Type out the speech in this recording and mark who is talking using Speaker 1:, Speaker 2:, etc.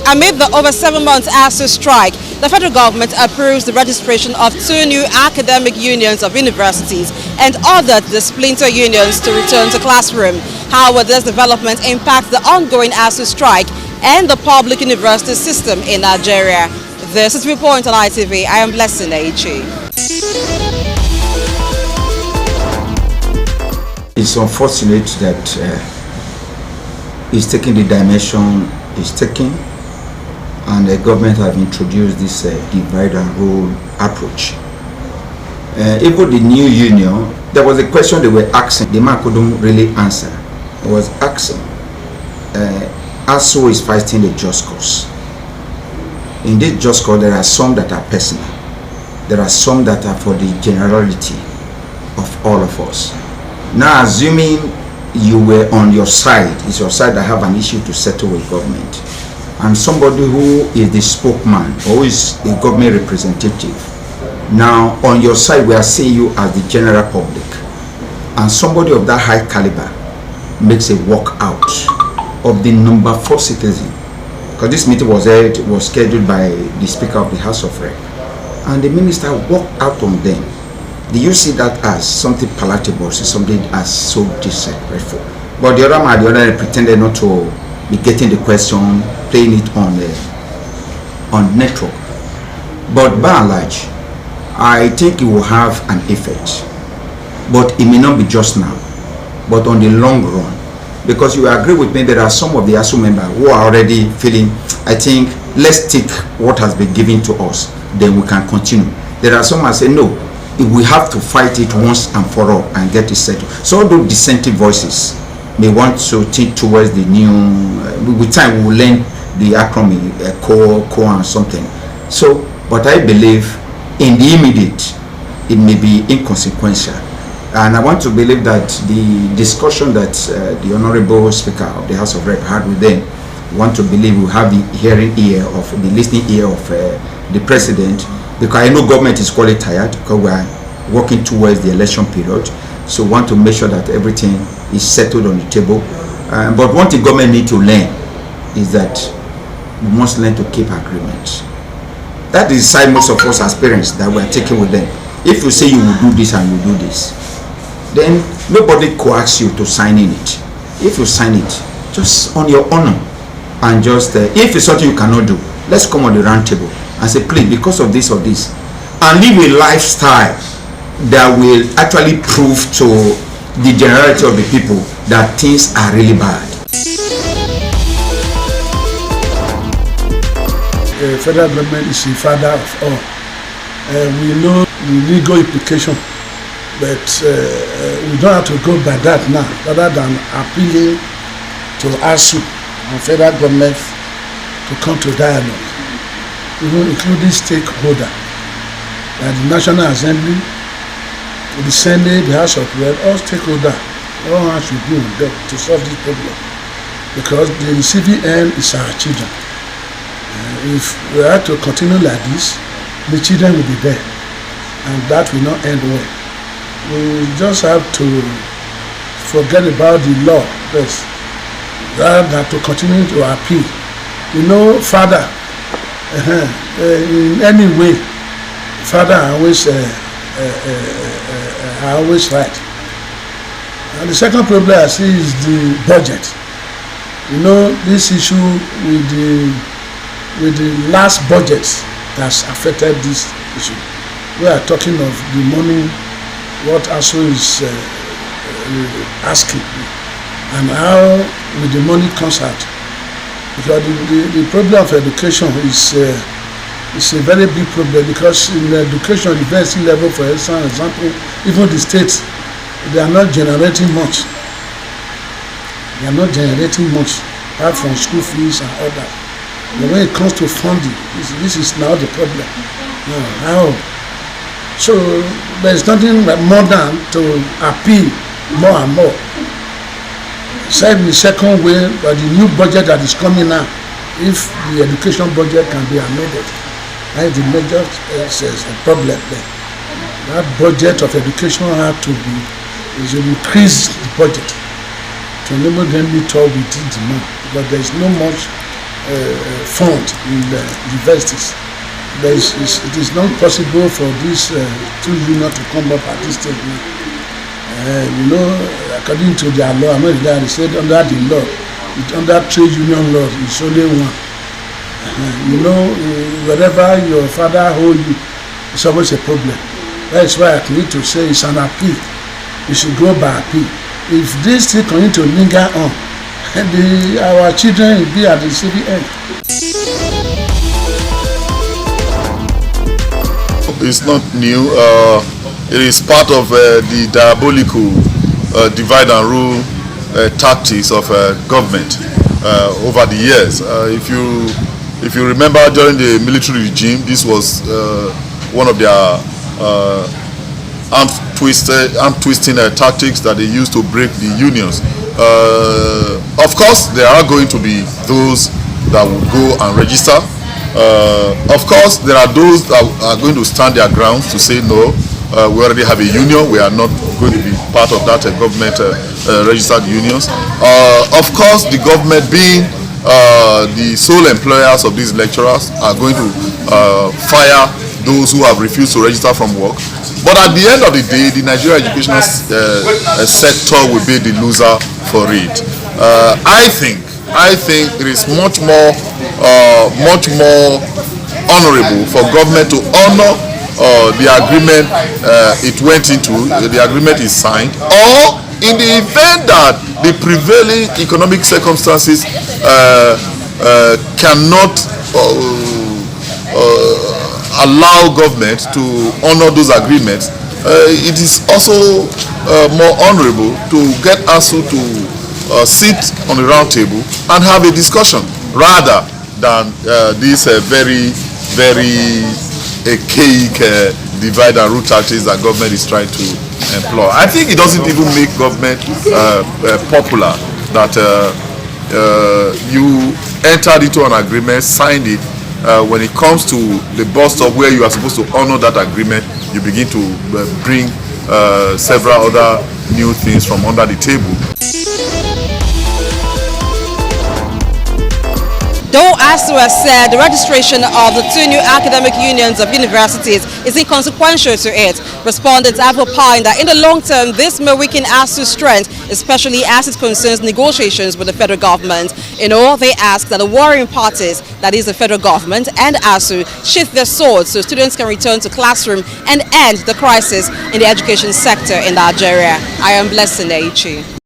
Speaker 1: Amid the over 7 months Asuu strike, the federal government approves the registration of 2 new academic unions of universities and ordered the Splinter unions to return to classroom. How will this development impact the ongoing Asuu strike and the public university system in Nigeria? This is Report on ITV. I am Blessing Aichi.
Speaker 2: It's unfortunate that it's taking the dimension it's taking, and the government have introduced this divide and rule approach. Even the new union, there was a question they were asking, the man couldn't really answer. It was asking, Asuu is fighting a just cause. In this just cause, there are some that are personal. There are some that are for the generality of all of us. Now, assuming you were on your side, it's your side that have an issue to settle with government, and somebody who is the spokesman or who is the government representative. Now, on your side, we are seeing you as the general public, and somebody of that high caliber makes a walkout of the number 4 citizen, because this meeting was scheduled by the Speaker of the House of Rep, and the minister walked out on them. Do you see that as something palatable, or something as so disrespectful? But the other man, the other pretended not to be getting the question, playing it on network. But by and large, I think it will have an effect. But it may not be just now, but on the long run. Because you agree with me, there are some of the Asuu members who are already feeling, I think, let's take what has been given to us, then we can continue. There are some who say, no, we have to fight it once and for all and get it settled. So all those dissenting voices may want to think towards the new, with time we will learn the acronym, core and something. So, but I believe in the immediate, it may be inconsequential. And I want to believe that the discussion that the Honorable Speaker of the House of Rep had with them, want to believe we have the hearing ear of, the listening ear of the President, because I know government is quite tired because we are working towards the election period. So we want to make sure that everything is settled on the table. But one thing government need to learn is that we must learn to keep agreements. That is the side most of us as parents that we are taking with them. If you say you will do this and you do this, then nobody coaxes you to sign in it. If you sign it, just on your honor, and just if it's something you cannot do, let's come on the round table and say, please, because of this or this, and live a lifestyle that will actually prove to the generality of the people that things are really bad.
Speaker 3: The federal government is the father of all. We know the legal implication, but we don't have to go by that now, rather than appealing to Asuu and federal government to come to dialogue, even including stakeholders like the National Assembly, the Senate, the House of Rep, all stakeholders, all hands should be on deck to solve this problem, because the receiving end is our children. If we have to continue like this, the children will be there, and that will not end well. We just have to forget about the law first, rather than to continue to appeal. You know, father, in any way, father are always right. And the second problem I see is the budget. You know, this issue with the last budget that's affected this issue. We are talking of the money, what Asuu is asking, and how with the money comes out. Because the problem of education is a very big problem, because in education, university level, for example, even the states, they are not generating much. They are not generating much, apart from school fees and all that. But when it comes to funding, this is now the problem. How? So there is nothing more than to appeal more and more. Said in the second way, but the new budget that is coming now, if the education budget can be amended, that is the major problem there. That budget of education has to increase the budget to enable them to meet all with the demand, but there is no much fund in the universities. It is not possible for these two unions to come up at this stage now. According to their law, America, they said under the law, under trade union law, it's only one. Wherever your father hold you, it's always a problem. That is why I need to say it's an appeal. You should go by appeal. If this thing continue to linger on, our children will be at the civil end.
Speaker 4: It's not new. It is part of the diabolical divide and rule tactics of government over the years. If you remember, during the military regime, this was one of their arm twisting tactics that they used to break the unions. Of course, there are going to be those that will go and register. Of course, there are those that are going to stand their grounds to say no. We already have a union. We are not going to be part of that government registered unions. Of course, the government, being the sole employers of these lecturers, are going to fire those who have refused to register from work. But at the end of the day, the Nigerian educational sector will be the loser for it. I think it is much more honorable for government to honor the agreement it went into. The agreement is signed, or in the event that the prevailing economic circumstances cannot allow government to honor those agreements, it is also more honorable to get Asuu to sit on the round table and have a discussion, rather than these very archaic divide and rule tactics that government is trying to employ. I think it doesn't even make government popular that you entered into an agreement, signed it. When it comes to the bus stop where you are supposed to honor that agreement, you begin to bring several other new things from under the table.
Speaker 1: Though Asuu has said the registration of the two new academic unions of universities is inconsequential to it, respondents have opined that in the long term this may weaken Asuu's strength, especially as it concerns negotiations with the federal government. In all, they ask that the warring parties, that is the federal government and Asuu, sheath their swords so students can return to classroom and end the crisis in the education sector in Nigeria. I am Blessing Aichi.